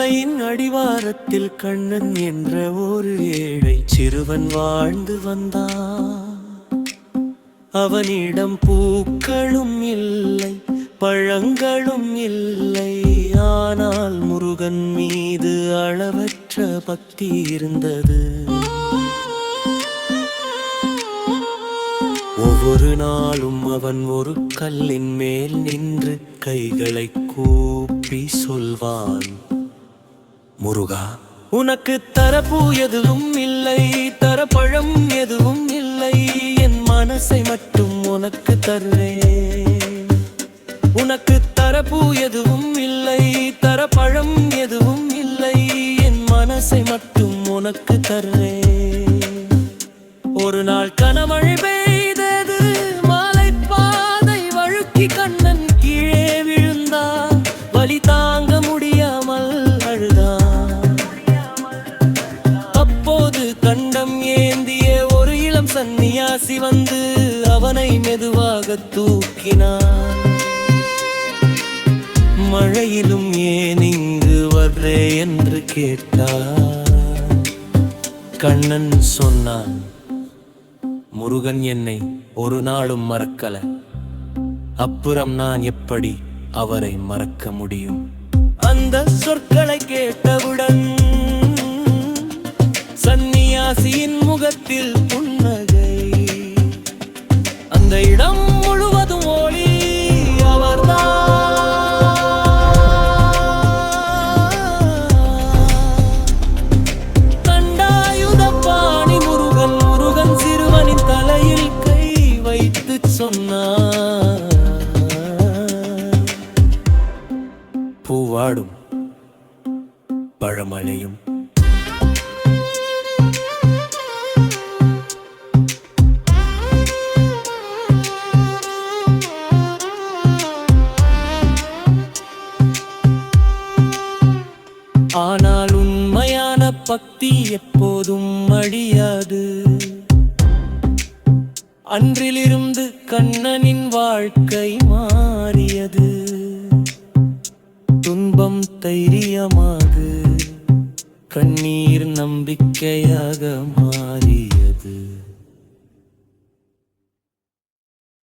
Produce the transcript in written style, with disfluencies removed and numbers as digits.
மலையின் அடிவாரத்தில் கண்ணன் என்ற ஒரு ஏழை சிறுவன் வாழ்ந்து வந்தான். அவனிடம் பூக்களும் இல்லை, பழங்களும் இல்லை. ஆனால் முருகன் மீது அளவற்ற பக்தி இருந்தது. ஒவ்வொரு நாளும் அவன் ஒரு கல்லின் மேல் நின்று கைகளை கூப்பி சொல்வான், முருகா, உனக்கு தரப்பூ எதுவும் இல்லை, தரப்பழம் எதுவும் இல்லை. என் மனசை மட்டும் உனக்கு தருவேன். உனக்கு தரப்பூ எதுவும் இல்லை, தரப்பழம் எதுவும் இல்லை. என் மனசை மட்டும் உனக்கு தருவேன். ஒரு நாள் கனமழை பெய்தது. மலைப்பாதை வழுக்கி கண்ணன் கீழே விழுந்தான். வலி தாங்க முடியாமல் அழுதான். அப்போது கண்டம் ஏந்திய ஒரு இளம் சன்னியாசி வந்து அவனை மெதுவாக தூக்கினான். மழையிலும் ஏன் இங்கு வர்றே என்று கேட்டான். கண்ணன் சொன்னான், முருகன் என்னை ஒரு நாளும் மறக்கல. அப்புறம் நான் எப்படி அவரை மறக்க முடியும்? அந்த சொற்களை கேட்டவுடன் சந்நியாசியின் முகத்தில் புன்னகை. அந்த இடம் முழுவதும் ஒளி. அவர்தான் தண்டாயுதபாணி முருகன். முருகன் சிறுவனின் தலையில் கை வைத்து சொன்னார், பூவாடும் பழமழையும் ஆனால் உண்மையான பக்தி எப்போதும் அழியாது. அன்றிலிருந்து கண்ணனின் வாழ்க்கை மாறியது. துன்பம் தைரியமாக, கண்ணீர் நம்பிக்கையாக